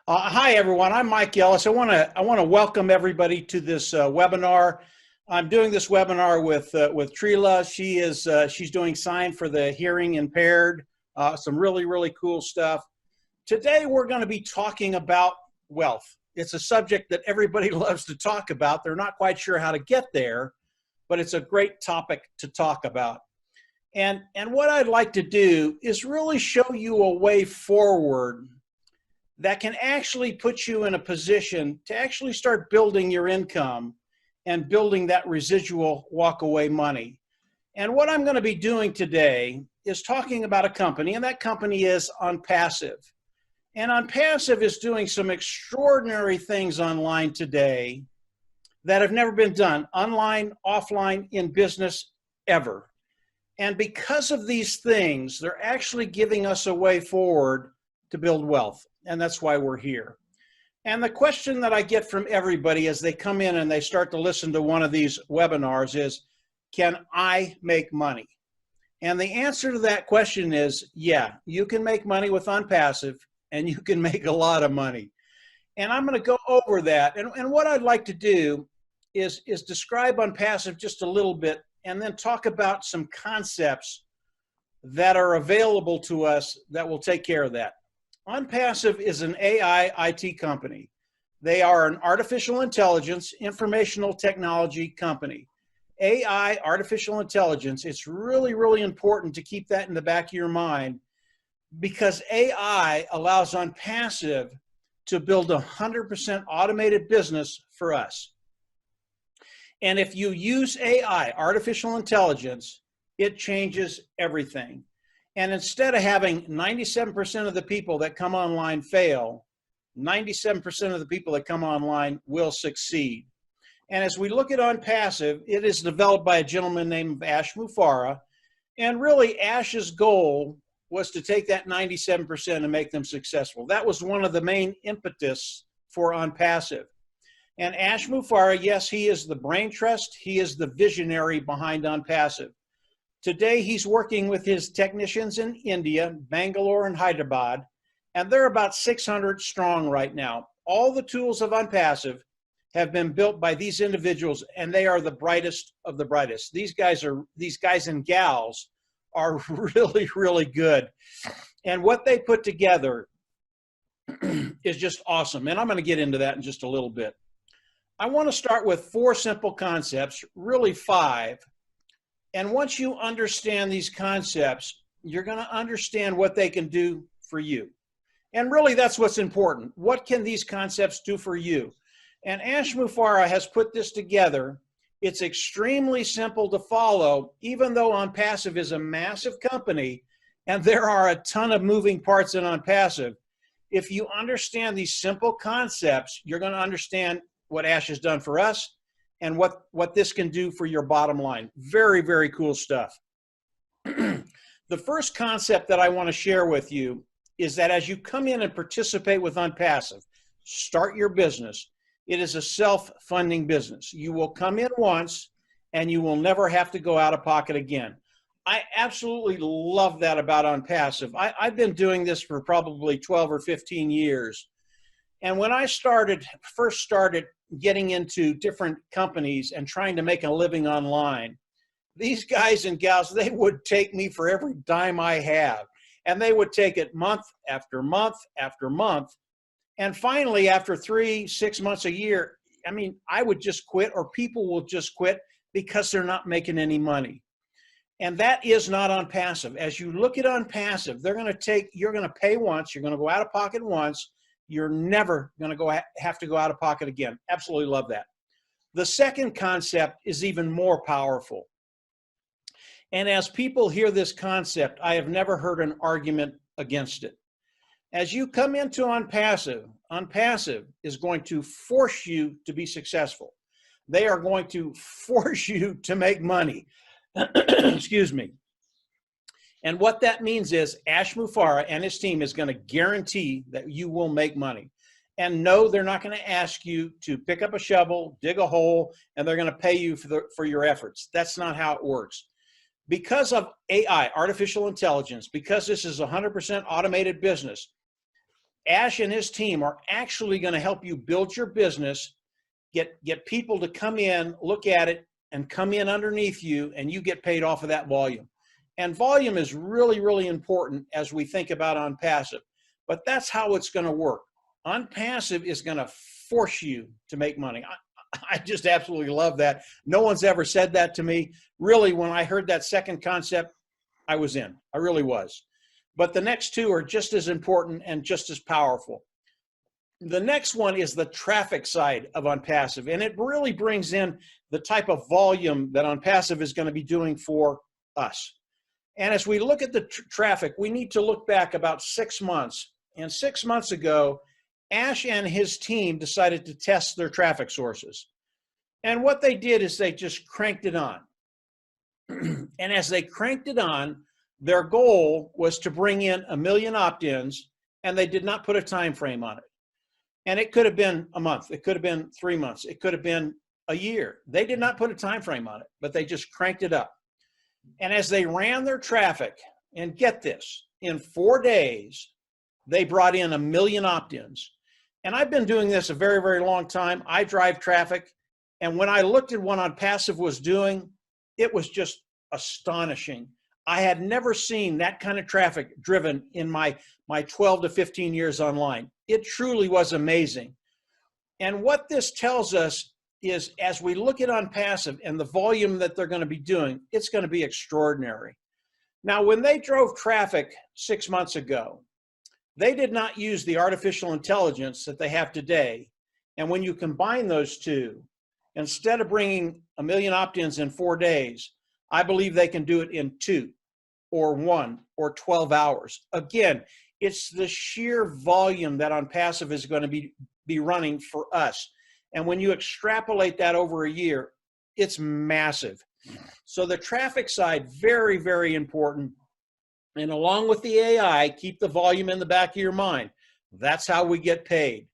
Hi everyone, I'm Mike Ellis. I want to welcome everybody to this webinar. I'm doing this webinar with Trila. She's doing sign for the hearing impaired. Some really cool stuff. Today we're going to be talking about wealth. It's a subject that everybody loves to talk about. They're not quite sure how to get there, but it's a great topic to talk about. And what I'd like to do is really show you a way forward that can actually put you in a position to actually start building your income and building that residual walk-away money. And what I'm going to be doing today is talking about a company, and that company is OnPassive. And OnPassive is doing some extraordinary things online today that have never been done, online, offline, in business, ever. And because of these things, they're actually giving us a way forward to build wealth. And that's why we're here. And the question that I get from everybody as they come in and they start to listen to one of these webinars is, can I make money? And the answer to that question is, yeah, you can make money with OnPassive, and you can make a lot of money. And I'm going to go over that. And what I'd like to do is describe OnPassive just a little bit and then talk about some concepts that are available to us that will take care of that. OnPassive is an AI IT company. They are an artificial intelligence, informational technology company. AI, artificial intelligence, it's really important to keep that in the back of your mind, because AI allows OnPassive to build 100% automated business for us. And if you use AI, artificial intelligence, it changes everything. And instead of having 97% of the people that come online fail, 97% of the people that come online will succeed. And as we look at OnPassive, it is developed by a gentleman named Ash Mufareh. And really, Ash's goal was to take that 97% and make them successful. That was one of the main impetus for OnPassive. And Ash Mufareh, yes, he is the brain trust. He is the visionary behind OnPassive. Today, he's working with his technicians in India, Bangalore and Hyderabad, and they're about 600 strong right now. All the tools of OnPassive have been built by these individuals, and they are the brightest of the brightest. These guys and gals are really good. And what they put together is just awesome. And I'm going to get into that in just a little bit. I want to start with 4 simple concepts, really 5. And once you understand these concepts, you're going to understand what they can do for you. And really, that's what's important. What can these concepts do for you? And Ash Mufareh has put this together. It's extremely simple to follow, even though OnPassive is a massive company, and there are a ton of moving parts in OnPassive. If you understand these simple concepts, you're going to understand what Ash has done for us and what this can do for your bottom line. Very cool stuff. The first concept that I want to share with you is that as you come in and participate with OnPassive, start your business, it is a self-funding business. You will come in once and you will never have to go out of pocket again. I absolutely love that about OnPassive. I've been doing this for probably 12 or 15 years. And when I first started getting into different companies and trying to make a living online, these guys and gals, they would take me for every dime I have. And they would take it month after month after month. And finally, after 3, 6 months, a year, I mean, I would just quit, or people will just quit because they're not making any money. And that is not OnPassive. As you look at OnPassive, you're going to pay once, you're going to go out of pocket once, you're never going to have to go out of pocket again. Absolutely love that. The second concept is even more powerful. And as people hear this concept, I have never heard an argument against it. As you come into OnPassive, OnPassive is going to force you to be successful. They are going to force you to make money. Excuse me. And what that means is Ash Mufareh and his team is going to guarantee that you will make money. And no, they're not going to ask you to pick up a shovel, dig a hole, and they're going to pay you for your efforts. That's not how it works. Because of AI, artificial intelligence, because this is 100% automated business, Ash and his team are actually going to help you build your business, get people to come in, look at it, and come in underneath you, and you get paid off of that volume. And volume is really, really important as we think about OnPassive. But that's how it's going to work. OnPassive is going to force you to make money. I just absolutely love that. No one's ever said that to me. Really, when I heard that second concept, I was in. I really was. But the next two are just as important and just as powerful. The next one is the traffic side of OnPassive, and it really brings in the type of volume that OnPassive is going to be doing for us. And as we look at the traffic, we need to look back about 6 months. And 6 months ago, Ash and his team decided to test their traffic sources. And what they did is they just cranked it on. And as they cranked it on, their goal was to bring in 1 million opt-ins, and they did not put a time frame on it. And it could have been a month, it could have been 3 months, it could have been a year. They did not put a time frame on it, but they just cranked it up. And as they ran their traffic, and get this, in 4 days, they brought in 1 million opt-ins. And I've been doing this a very, very long time. I drive traffic. And when I looked at what OnPassive was doing, it was just astonishing. I had never seen that kind of traffic driven in my 12 to 15 years online. It truly was amazing. And what this tells us is, as we look at OnPassive and the volume that they're going to be doing, it's going to be extraordinary. Now, when they drove traffic 6 months ago, they did not use the artificial intelligence that they have today. And when you combine those two, instead of bringing 1 million opt-ins in 4 days, I believe they can do it in 2 or 1 or 12 hours. Again, it's the sheer volume that OnPassive is going to be running for us. And when you extrapolate that over a year, it's massive. So the traffic side, very, very important. And along with the AI, keep the volume in the back of your mind. That's how we get paid.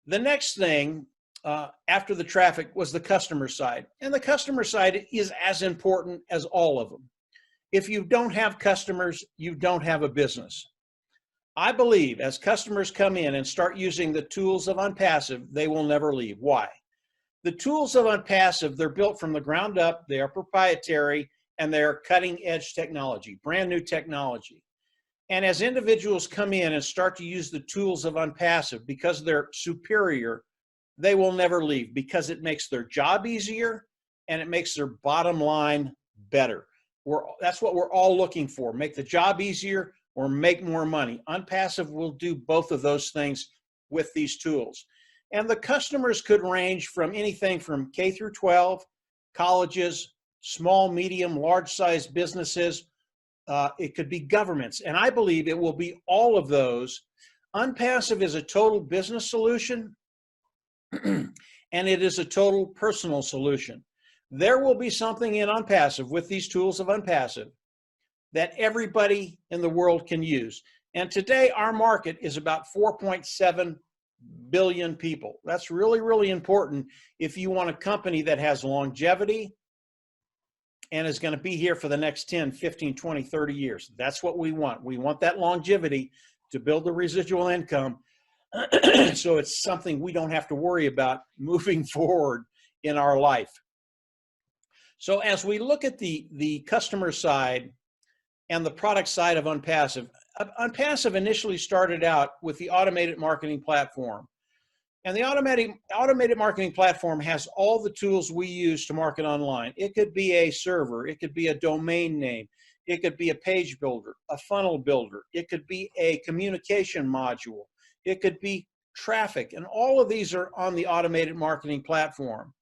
The next thing after the traffic was the customer side. And the customer side is as important as all of them. If you don't have customers, you don't have a business. I believe as customers come in and start using the tools of OnPassive, they will never leave. Why? The tools of OnPassive, they're built from the ground up, they are proprietary, and they're cutting edge technology, brand new technology. And as individuals come in and start to use the tools of OnPassive because they're superior, they will never leave because it makes their job easier and it makes their bottom line better. That's what we're all looking for, make the job easier or make more money. OnPassive will do both of those things with these tools. And the customers could range from anything from K through 12, colleges, small, medium, large-sized businesses. It could be governments. And I believe it will be all of those. OnPassive is a total business solution, and it is a total personal solution. There will be something in OnPassive with these tools of OnPassive that everybody in the world can use. And today, our market is about 4.7 billion people. That's really, really important if you want a company that has longevity and is going to be here for the next 10, 15, 20, 30 years. That's what we want. We want that longevity to build the residual income so it's something we don't have to worry about moving forward in our life. So as we look at the customer side and the product side of OnPassive, OnPassive initially started out with the automated marketing platform. And the automated marketing platform has all the tools we use to market online. It could be a server, it could be a domain name, it could be a page builder, a funnel builder, it could be a communication module, it could be traffic, and all of these are on the automated marketing platform.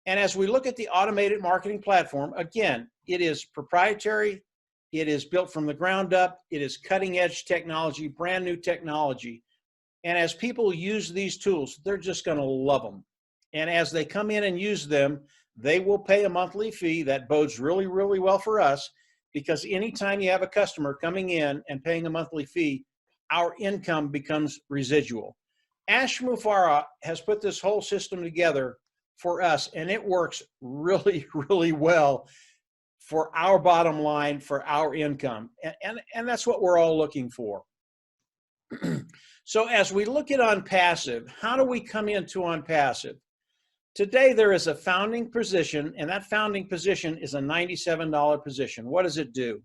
And as we look at the automated marketing platform, again, it is proprietary, it is built from the ground up, it is cutting edge technology, brand new technology. And as people use these tools, they're just going to love them. And as they come in and use them, they will pay a monthly fee that bodes really, really well for us, because anytime you have a customer coming in and paying a monthly fee, our income becomes residual. Ash Mufareh has put this whole system together for us, and it works really, really well for our bottom line, for our income. And that's what we're all looking for. So as we look at OnPassive, how do we come into OnPassive? Today there is a founding position, and that founding position is a $97 position. What does it do?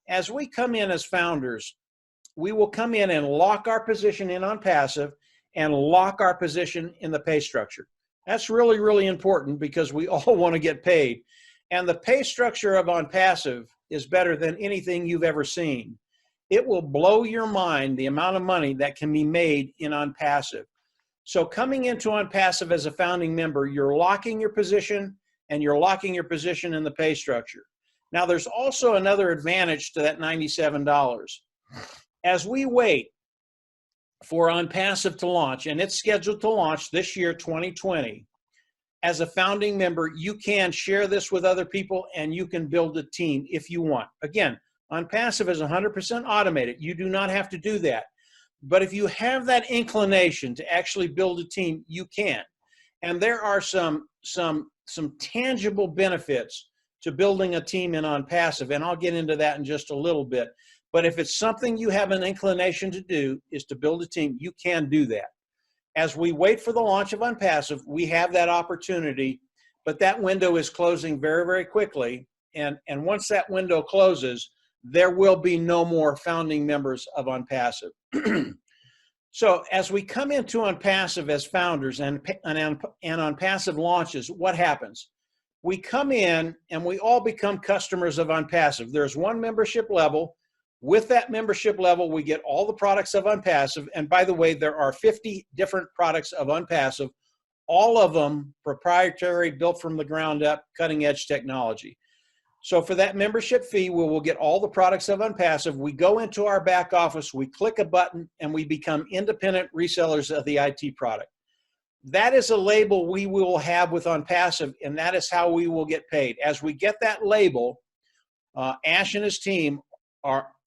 As we come in as founders, we will come in and lock our position in OnPassive and lock our position in the pay structure. That's really, really important because we all want to get paid. And the pay structure of OnPassive is better than anything you've ever seen. It will blow your mind the amount of money that can be made in OnPassive. So coming into OnPassive as a founding member, you're locking your position and you're locking your position in the pay structure. Now, there's also another advantage to that $97. As we wait for OnPassive to launch, and it's scheduled to launch this year, 2020, as a founding member, you can share this with other people and you can build a team if you want. Again, OnPassive is 100% automated. You do not have to do that. But if you have that inclination to actually build a team, you can. And there are some tangible benefits to building a team in OnPassive, and I'll get into that in just a little bit. But if it's something you have an inclination to do, is to build a team, you can do that. As we wait for the launch of OnPassive, we have that opportunity, but that window is closing very, very quickly. And once that window closes, there will be no more founding members of OnPassive. So as we come into OnPassive as founders and OnPassive launches, what happens? We come in and we all become customers of OnPassive. There's one membership level. With that membership level, we get all the products of OnPassive. And by the way, there are 50 different products of OnPassive, all of them proprietary, built from the ground up, cutting edge technology. So for that membership fee, we will get all the products of OnPassive. We go into our back office, we click a button, and we become independent resellers of the IT product. That is a label we will have with OnPassive, and that is how we will get paid. As we get that label, Ash and his team,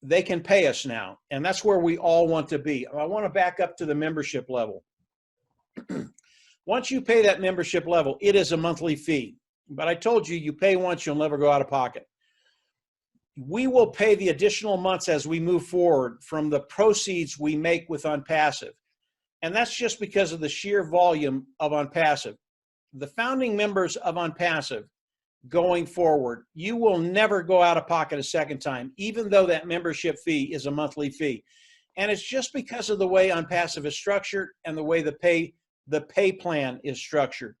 they can pay us now, and that's where we all want to be. I want to back up to the membership level. Once you pay that membership level, it is a monthly fee. But I told you, you pay once, you'll never go out of pocket. We will pay the additional months as we move forward from the proceeds we make with OnPassive. And that's just because of the sheer volume of OnPassive. The founding members of OnPassive going forward, you will never go out of pocket a second time, even though that membership fee is a monthly fee. And it's just because of the way OnPassive is structured and the way the pay plan is structured.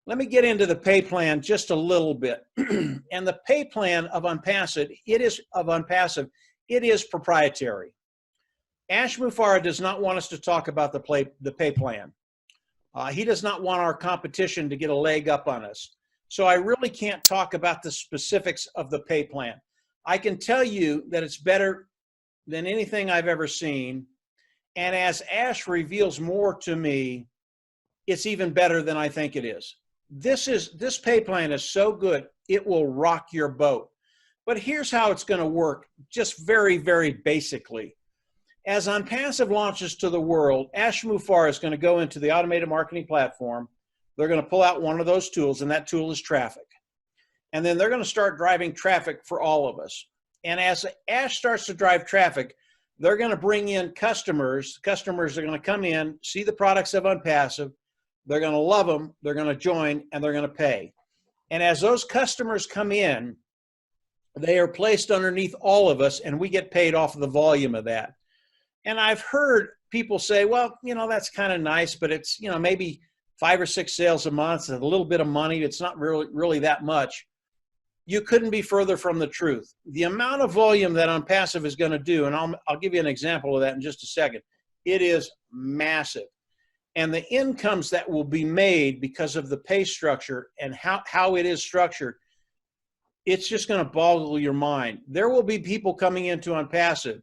Let me get into the pay plan just a little bit. And the pay plan of OnPassive, it is proprietary. Ash Mufareh does not want us to talk about the pay plan. He does not want our competition to get a leg up on us. So I really can't talk about the specifics of the pay plan. I can tell you that it's better than anything I've ever seen. And as Ash reveals more to me, it's even better than I think it is. This pay plan is so good, it will rock your boat. But here's how it's going to work, just very, very basically. As OnPassive launches to the world, Ash Mufareh is going to go into the automated marketing platform. They're going to pull out one of those tools, and that tool is traffic. And then they're going to start driving traffic for all of us. And as Ash starts to drive traffic, they're going to bring in customers. Customers are going to come in, see the products of OnPassive. They're going to love them, they're going to join, and they're going to pay. And as those customers come in, they are placed underneath all of us, and we get paid off of the volume of that. And I've heard people say, well, that's kind of nice, but it's, maybe 5 or 6 sales a month, and a little bit of money. It's not really that much. You couldn't be further from the truth. The amount of volume that OnPassive is going to do, and I'll give you an example of that in just a second, it is massive. And the incomes that will be made because of the pay structure and how it is structured, it's just going to boggle your mind. There will be people coming into OnPassive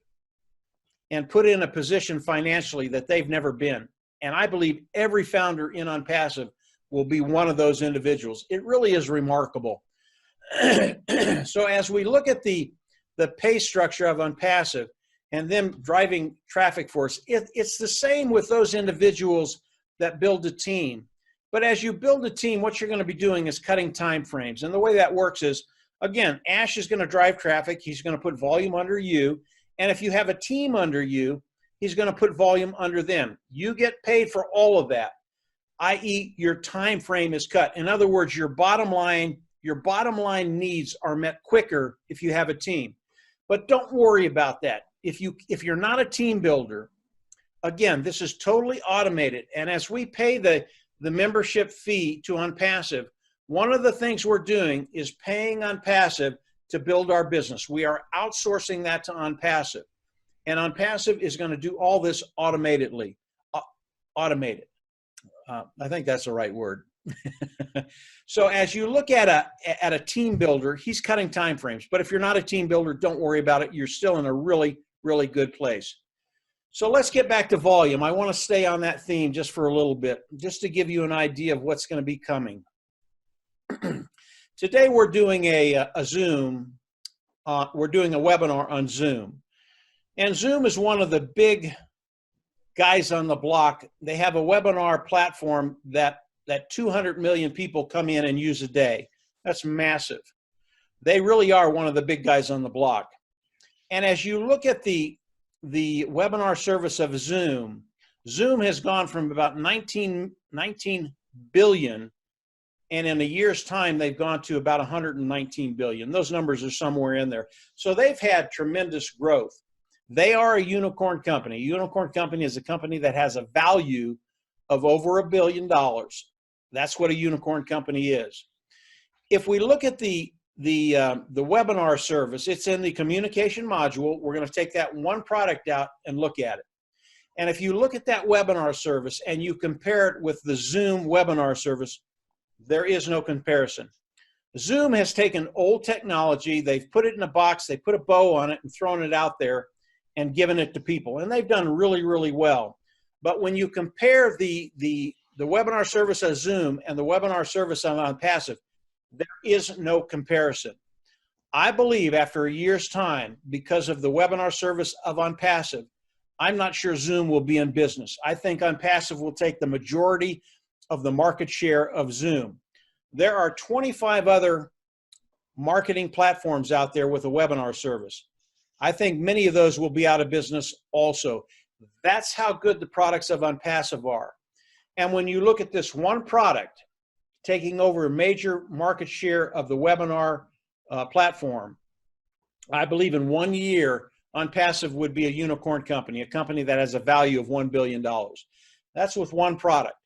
and put in a position financially that they've never been. And I believe every founder in OnPassive will be one of those individuals. It really is remarkable. So as we look at the pay structure of OnPassive and them driving traffic for us, it's the same with those individuals that build a team. But as you build a team, what you're going to be doing is cutting time frames. And the way that works is, again, Ash is going to drive traffic. He's going to put volume under you. And if you have a team under you, he's going to put volume under them. You get paid for all of that, i.e. your time frame is cut. In other words, your bottom line needs are met quicker if you have a team. But don't worry about that. If you're not a team builder, again, this is totally automated. And as we pay the membership fee to OnPassive, one of the things we're doing is paying OnPassive to build our business. We are outsourcing that to OnPassive. And OnPassive is going to do all this automated. I think that's the right word. So as you look at a team builder, he's cutting time frames. But if you're not a team builder, don't worry about it. You're still in a really, really good place. So let's get back to volume. I want to stay on that theme just for a little bit, just to give you an idea of what's going to be coming. Today we're doing a Zoom. We're doing a webinar on Zoom. And Zoom is one of the big guys on the block. They have a webinar platform that 200 million people come in and use a day. That's massive. They really are one of the big guys on the block. And as you look at the webinar service of Zoom, Zoom has gone from about 19 billion, and in a year's time, they've gone to about 119 billion. Those numbers are somewhere in there. So they've had tremendous growth. They are a unicorn company. A unicorn company is a company that has a value of over $1 billion. That's what a unicorn company is. If we look at the webinar service, it's in the communication module. We're going to take that one product out and look at it. And if you look at that webinar service and you compare it with the Zoom webinar service, there is no comparison. Zoom has taken old technology, they've put it in a box, they put a bow on it and thrown it out there and given it to people. And they've done really, really well. But when you compare the webinar service of Zoom and the webinar service on OnPassive, there is no comparison. I believe after a year's time, because of the webinar service of OnPassive, I'm not sure Zoom will be in business. I think OnPassive will take the majority of the market share of Zoom. There are 25 other marketing platforms out there with a webinar service. I think many of those will be out of business also. That's how good the products of OnPassive are. And when you look at this one product taking over a major market share of the webinar platform, I believe in 1 year, OnPassive would be a unicorn company, a company that has a value of $1 billion. That's with one product.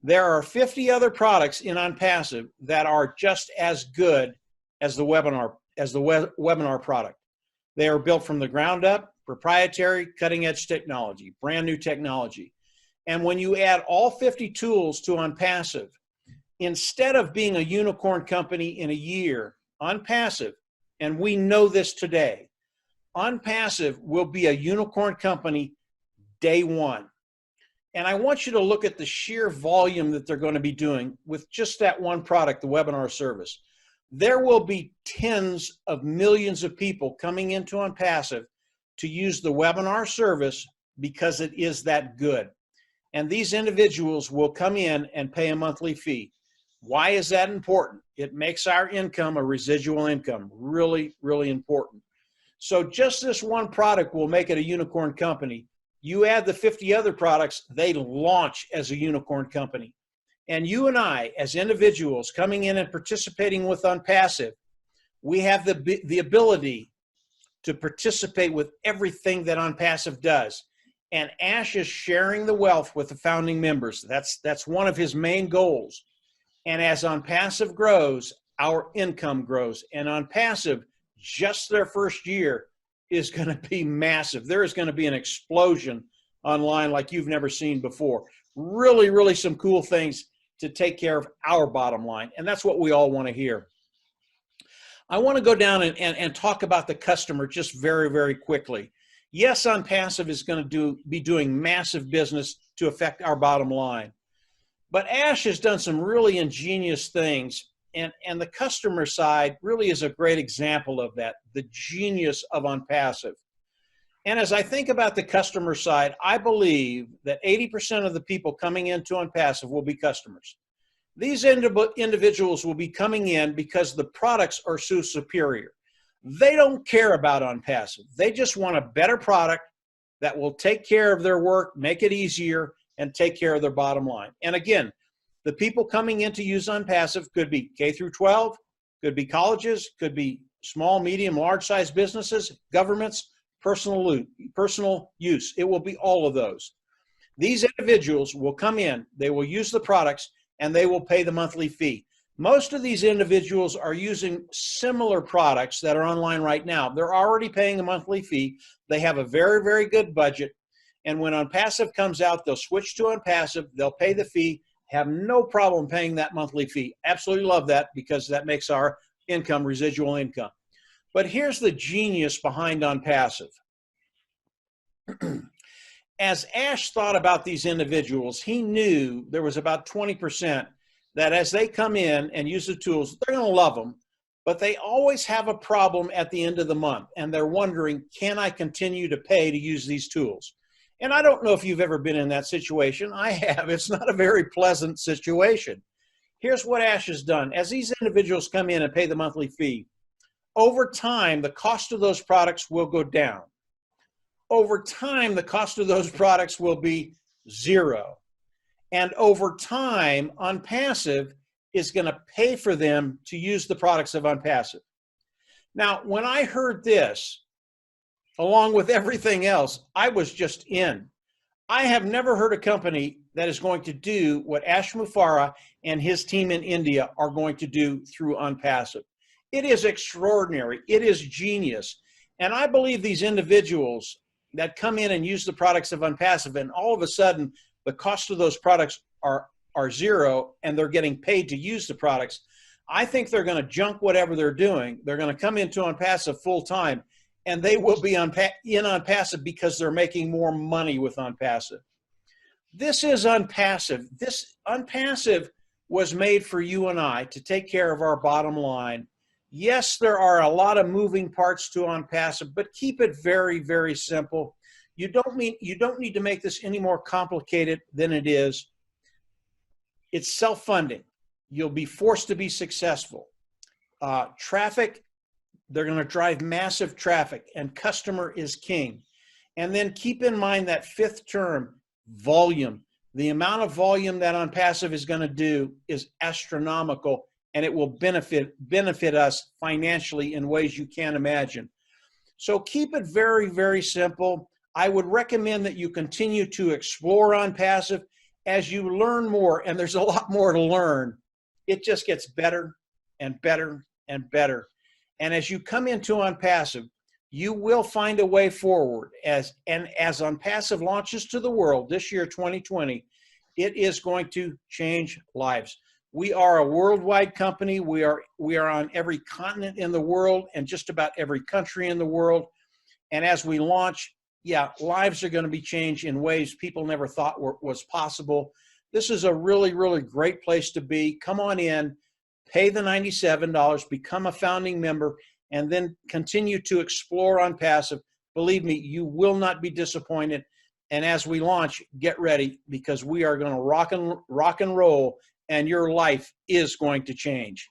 There are 50 other products in OnPassive that are just as good as the webinar product. They are built from the ground up, proprietary, cutting-edge technology, brand new technology. And when you add all 50 tools to OnPassive, instead of being a unicorn company in a year, OnPassive, and we know this today, OnPassive will be a unicorn company day one. And I want you to look at the sheer volume that they're going to be doing with just that one product, the webinar service. There will be tens of millions of people coming into OnPassive to use the webinar service because it is that good. And these individuals will come in and pay a monthly fee. Why is that important? It makes our income a residual income. Really, really important. So just this one product will make it a unicorn company. You add the 50 other products, they launch as a unicorn company. And you and I, as individuals coming in and participating with OnPassive, we have the ability to participate with everything that OnPassive does. And Ash is sharing the wealth with the founding members. That's one of his main goals. And as OnPassive grows, our income grows. And OnPassive, just their first year, is going to be massive. There is going to be an explosion online like you've never seen before. Really, really some cool things to take care of our bottom line. And that's what we all want to hear. I want to go down and talk about the customer just very, very quickly. Yes, OnPassive is going to be doing massive business to affect our bottom line. But Ash has done some really ingenious things. And the customer side really is a great example of that, the genius of OnPassive. And as I think about the customer side, I believe that 80% of the people coming into OnPassive will be customers. These individuals will be coming in because the products are so superior. They don't care about OnPassive. They just want a better product that will take care of their work, make it easier, and take care of their bottom line. And again, the people coming in to use OnPassive could be K through 12, could be colleges, could be small, medium, large-size businesses, governments, personal use. It will be all of those. These individuals will come in, they will use the products, and they will pay the monthly fee. Most of these individuals are using similar products that are online right now. They're already paying a monthly fee. They have a very, very good budget. And when OnPassive comes out, they'll switch to OnPassive, they'll pay the fee, have no problem paying that monthly fee. Absolutely love that, because that makes our income residual income. But here's the genius behind OnPassive. As Ash thought about these individuals, he knew there was about 20% that as they come in and use the tools, they're going to love them, but they always have a problem at the end of the month, and they're wondering, can I continue to pay to use these tools? And I don't know if you've ever been in that situation. I have. It's not a very pleasant situation. Here's what Ash has done. As these individuals come in and pay the monthly fee, over time, the cost of those products will go down. Over time, the cost of those products will be zero. And over time, OnPassive is going to pay for them to use the products of OnPassive. Now, when I heard this, along with everything else, I was just in. I have never heard a company that is going to do what Ash Mufareh and his team in India are going to do through OnPassive. It is extraordinary. It is genius. And I believe these individuals that come in and use the products of OnPassive, and all of a sudden the cost of those products are zero and they're getting paid to use the products, I think they're going to junk whatever they're doing. They're going to come into OnPassive full time, and they will be in OnPassive because they're making more money with OnPassive. This is OnPassive. This OnPassive was made for you and I to take care of our bottom line. Yes, there are a lot of moving parts to OnPassive, but keep it very, very simple. You don't need to make this any more complicated than it is. It's self-funding. You'll be forced to be successful. Traffic, they're going to drive massive traffic, and customer is king. And then keep in mind that fifth term, volume. The amount of volume that OnPassive is going to do is astronomical, and it will benefit us financially in ways you can't imagine. So keep it very, very simple. I would recommend that you continue to explore OnPassive as you learn more, and there's a lot more to learn. It just gets better and better and better. And as you come into OnPassive, you will find a way forward. As OnPassive launches to the world this year, 2020, it is going to change lives. We are a worldwide company. We are on every continent in the world and just about every country in the world. And as we launch, yeah, lives are going to be changed in ways people never thought was possible. This is a really, really great place to be. Come on in, pay the $97, become a founding member, and then continue to explore OnPassive. Believe me, you will not be disappointed. And as we launch, get ready, because we are going to rock and roll, and your life is going to change.